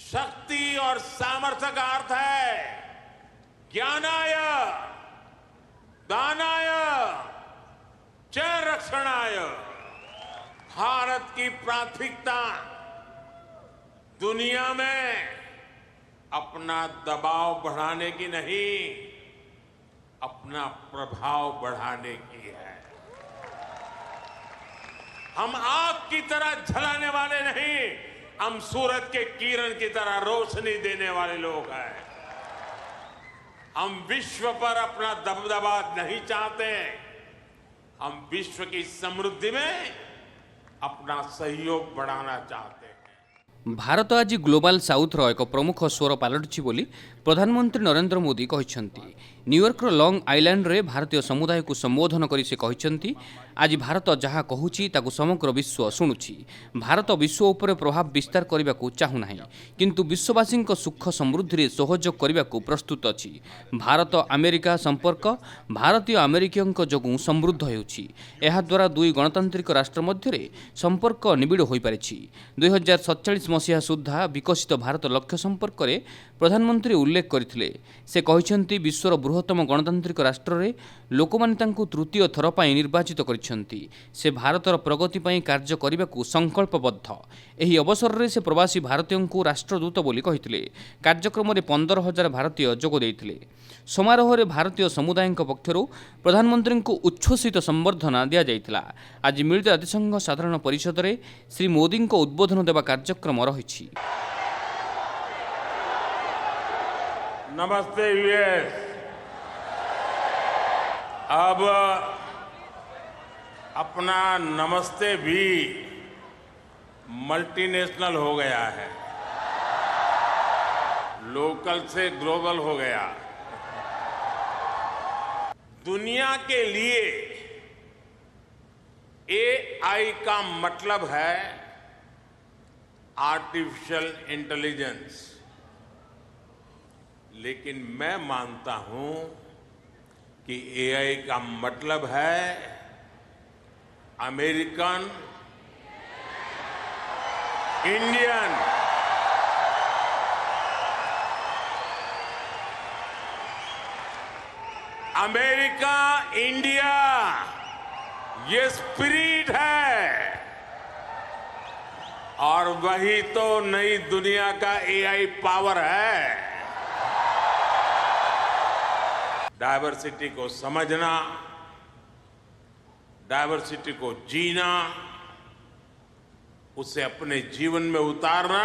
शक्ति और सामर्थ्य का अर्थ है ज्ञानाय, दानाय, च रक्षणाय। भारत की प्राथमिकता दुनिया में अपना दबाव बढ़ाने की नहीं, अपना प्रभाव बढ़ाने की है। हम आग की तरह जलाने वाले नहीं, हम सूरज के किरण की तरह रोशनी देने वाले लोग हैं। हम विश्व पर अपना दबदबा नहीं चाहते, हम विश्व की समृद्धि में अपना सहयोग बढ़ाना चाहते हैं। भारत आज ग्लोबल साउथर एक प्रमुख स्वर पलटि बोली प्रधानमंत्री नरेंद्र मोदी कहते। न्यूयॉर्कर लॉन्ग आइलैंड रे भारतीय समुदाय को संबोधन कर से कहते आज भारत जहाँ कहूँ ताकू समग्र विश्व शुणुछि। भारत विश्व उपर प्रभाव विस्तार करने को चाहूना, किंतु विश्ववासी सुख समृद्धि सहयोग करने को प्रस्तुत अछि। भारत अमेरिका संपर्क भारतीय अमेरिकियों जोगुं समृद्ध होउछि। एहा द्वारा दुई गणतांत्रिक राष्ट्र मध्य संपर्क निबिड़ हो पारिछि। 2047 मसीहा सुधा विकसित भारत लक्ष्य संपर्क में प्रधानमंत्री उल्लेख करथिले। से कहिसेंति विश्वर बृहत्तम गणतांत्रिक राष्ट्र रे लोकमाने तांकु तृतीय थर पई निर्वाचित करिसेंति। से भारतर प्रगति पई कार्य करने को संकल्पबद्ध। एही अवसर रे से प्रवासी भारतीयों को राष्ट्रदूत बोली कहिथिले। कार्यक्रम में 15,000 भारतीय जोग देइथिले। समारोह रे भारतीय समुदाय पक्षरु प्रधानमंत्री को उच्छ्वसित संबर्धना दिया जाइथिला। आज मिलित जातिसंघ साधारण परिषद रे श्री मोदी को उद्बोधन देवा कार्यक्रम रहिछि। नमस्ते यूएस। अब अपना नमस्ते भी मल्टीनेशनल हो गया है, लोकल से ग्लोबल हो गया। दुनिया के लिए एआई का मतलब है आर्टिफिशियल इंटेलिजेंस, लेकिन मैं मानता हूं कि एआई का मतलब है अमेरिकन इंडियन। अमेरिका इंडिया ये स्पिरिट है, और वही तो नई दुनिया का एआई पावर है। डायवर्सिटी को समझना, डायवर्सिटी को जीना, उसे अपने जीवन में उतारना,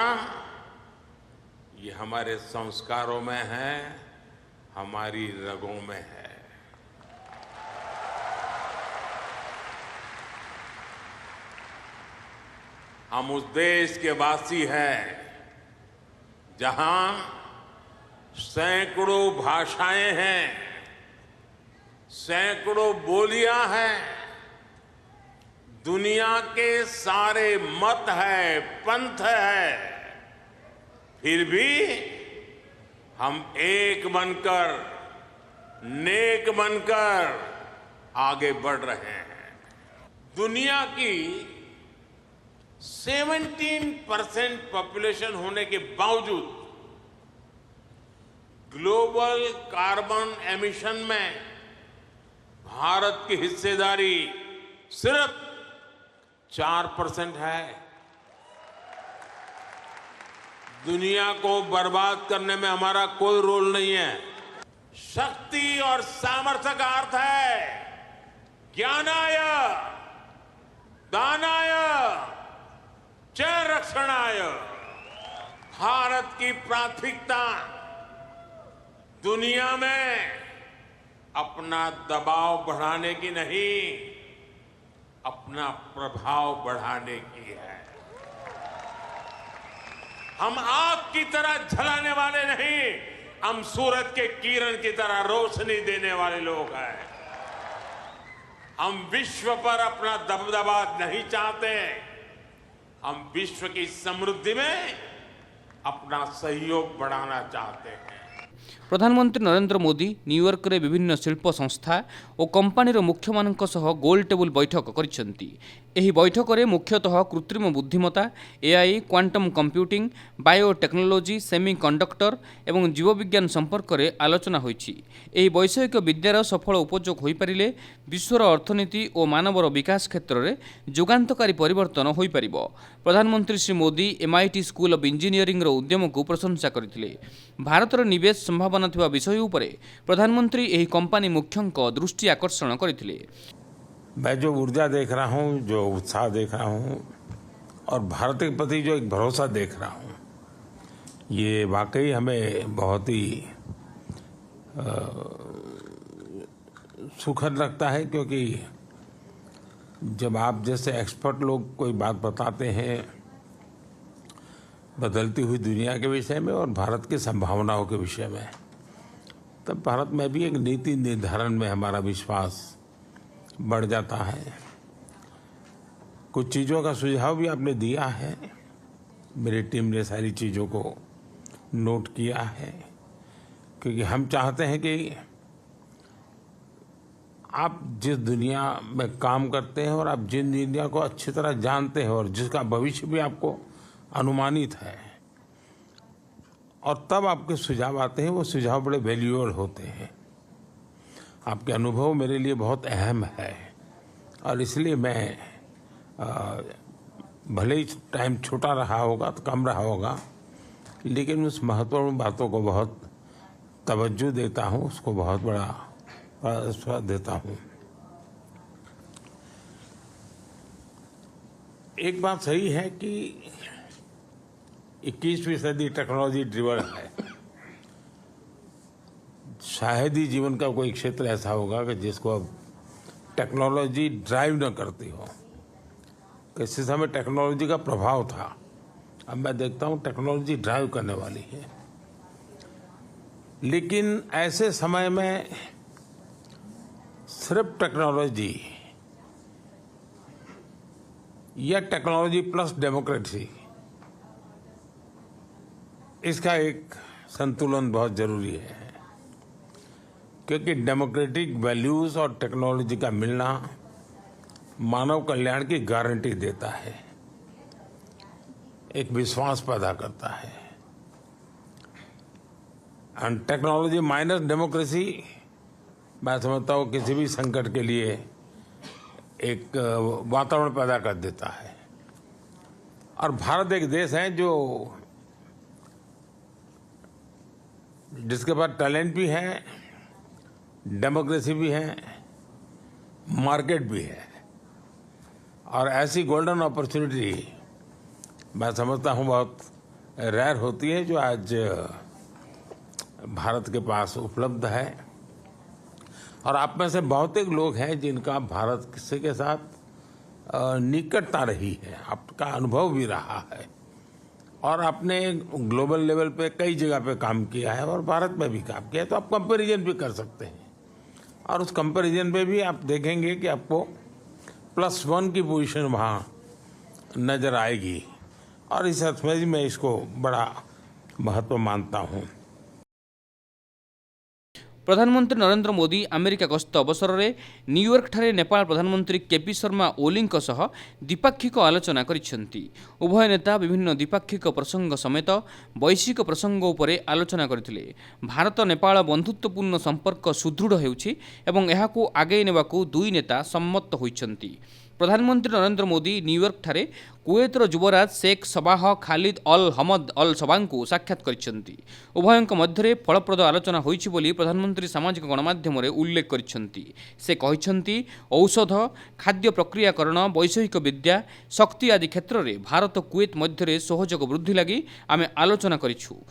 ये हमारे संस्कारों में है, हमारी रगों में है। हम उस देश के वासी हैं जहां सैकड़ों भाषाएं हैं, सैकड़ों बोलियां हैं, दुनिया के सारे मत है, पंथ है, फिर भी हम एक बनकर, नेक बनकर आगे बढ़ रहे हैं। दुनिया की 17% पॉपुलेशन होने के बावजूद ग्लोबल कार्बन एमिशन में भारत की हिस्सेदारी सिर्फ 4% है। दुनिया को बर्बाद करने में हमारा कोई रोल नहीं है। शक्ति और सामर्थ्य का अर्थ है ज्ञानाय, दानाय, च रक्षणाय। भारत की प्राथमिकता दुनिया में अपना दबाव बढ़ाने की नहीं, अपना प्रभाव बढ़ाने की है। हम आग की तरह जलाने वाले नहीं, हम सूरज के किरण की तरह रोशनी देने वाले लोग हैं। हम विश्व पर अपना दबदबा नहीं चाहते, हम विश्व की समृद्धि में अपना सहयोग बढ़ाना चाहते हैं। प्रधानमंत्री नरेंद्र मोदी न्यूयॉर्क रे विभिन्न शिल्प संस्था और कंपानीर मुख्यमानक सह गोल टेबुल बैठक करिसेंती। एही बैठक रे मुख्यतः कृत्रिम बुद्धिमत्ता, AI, quantum computing, biotechnology, semiconductor एवं जीवविज्ञान संपर्क रे आलोचना होईछि। एही वैषयिक विद्यार सफल उपयोग होई परिले विश्वर अर्थनीति और मानवर विकास क्षेत्र में जुगान्तकारी परिवर्तन होई परिबो। प्रधानमंत्री Shri Modi MIT school of engineering रो उद्यम को प्रशंसा करथिले। भारतर निवेश संभावना थिबा विषय उपरे प्रधानमंत्री एही कंपनी मुख्यंक दृष्टि आकर्षण करथिले। मैं जो ऊर्जा देख रहा हूँ, जो उत्साह देख रहा हूँ और भारत के प्रति जो एक भरोसा देख रहा हूँ, ये वाकई हमें बहुत ही सुखद लगता है। क्योंकि जब आप जैसे एक्सपर्ट लोग कोई बात बताते हैं बदलती हुई दुनिया के विषय में और भारत की संभावनाओं के विषय में, तब भारत में भी एक नीति निर्धारण में हमारा विश्वास बढ़ जाता है। कुछ चीज़ों का सुझाव भी आपने दिया है, मेरी टीम ने सारी चीज़ों को नोट किया है। क्योंकि हम चाहते हैं कि आप जिस दुनिया में काम करते हैं और आप जिन दुनिया को अच्छी तरह जानते हैं और जिसका भविष्य भी आपको अनुमानित है, और तब आपके सुझाव आते हैं, वो सुझाव बड़े वैल्यूएबल होते हैं। आपके अनुभव मेरे लिए बहुत अहम है और इसलिए मैं भले ही टाइम छोटा रहा होगा तो कम रहा होगा, लेकिन उस महत्वपूर्ण बातों को बहुत तवज्जो देता हूँ, उसको बहुत बड़ा स्वाद देता हूँ। एक बात सही है कि 21वीं सदी टेक्नोलॉजी ड्रिवन है। शायद ही जीवन का कोई क्षेत्र ऐसा होगा कि जिसको अब टेक्नोलॉजी ड्राइव न करती हो। किसी समय टेक्नोलॉजी का प्रभाव था, अब मैं देखता हूँ टेक्नोलॉजी ड्राइव करने वाली है। लेकिन ऐसे समय में सिर्फ टेक्नोलॉजी या टेक्नोलॉजी प्लस डेमोक्रेसी, इसका एक संतुलन बहुत जरूरी है। क्योंकि डेमोक्रेटिक वैल्यूज और टेक्नोलॉजी का मिलना मानव कल्याण की गारंटी देता है, एक विश्वास पैदा करता है। एंड टेक्नोलॉजी माइनस डेमोक्रेसी, मैं समझता हूँ किसी भी संकट के लिए एक वातावरण पैदा कर देता है। और भारत एक देश है जिसके पास टैलेंट भी है, डेमोक्रेसी भी है, मार्केट भी है। और ऐसी गोल्डन अपॉर्चुनिटी मैं समझता हूँ बहुत रेयर होती है, जो आज भारत के पास उपलब्ध है। और आप में से बहुतेक लोग हैं जिनका भारत के साथ निकटता रही है, आपका अनुभव भी रहा है, और आपने ग्लोबल लेवल पे कई जगह पे काम किया है और भारत में भी काम किया है। तो आप कंपैरिजन भी कर सकते हैं, और उस कंपैरिजन पे भी आप देखेंगे कि आपको +1 की पोजीशन वहाँ नज़र आएगी। और इस अर्थ में मैं इसको बड़ा महत्व मानता हूँ। प्रधानमंत्री नरेंद्र मोदी अमेरिका गस्त अवसर में न्यूयॉर्क ठारे नेपाल प्रधानमंत्री केपी शर्मा ओली सह द्विपाक्षिक आलोचना करिसेंती। उभय नेता विभिन्न द्विपाक्षिक प्रसंग समेत वैश्विक प्रसंग उपरे आलोचना करथिले। भारत नेपाल बंधुत्वपूर्ण संपर्क सुदृढ़ हेउछि एवं एहाकू आगे नेबाकू दुई नेता सम्मत होइछंती। प्रधानमंत्री नरेंद्र मोदी न्यूयॉर्क ठारे कुवेतर युवराज शेख सबाह खालिद अल हमद अल सबां को साक्षात करिसेंती। उभयंक मध्य फलप्रद आलोचना होइछि बोली प्रधानमंत्री सामाजिक गणमाध्यम रे उल्लेख करिसेंती। से कहिसेंती औषध, खाद्य प्रक्रियाकरण, वैषयिक विद्या, शक्ति आदि क्षेत्र में भारत कुवेत मध्य सहयोग वृद्धि लगी आमे आलोचना करिछु।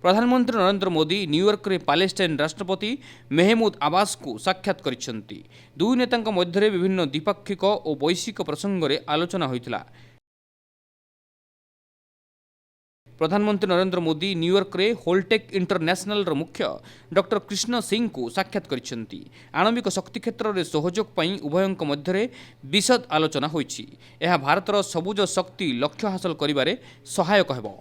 प्रधानमंत्री नरेंद्र मोदी न्यूयॉर्क रे पैलेस्टाइन राष्ट्रपति मेहमूद अब्बास को साक्षात करिसेंती। दुई नेतांक मध्य विभिन्न द्विपाक्षिक और वैश्विक प्रसंग रे आलोचना होइतिला। प्रधानमंत्री नरेंद्र मोदी न्यूयॉर्क रे होलटेक इंटरनेशनल मुख्य डॉक्टर कृष्ण सिंह को साक्षात करिसेंती। आणविक शक्ति क्षेत्र में सहयोग पई उभयंक मध्य विशद आलोचना होइछि। यह भारतर सबुज शक्ति लक्ष्य हासिल करिबारे सहायक हेबो।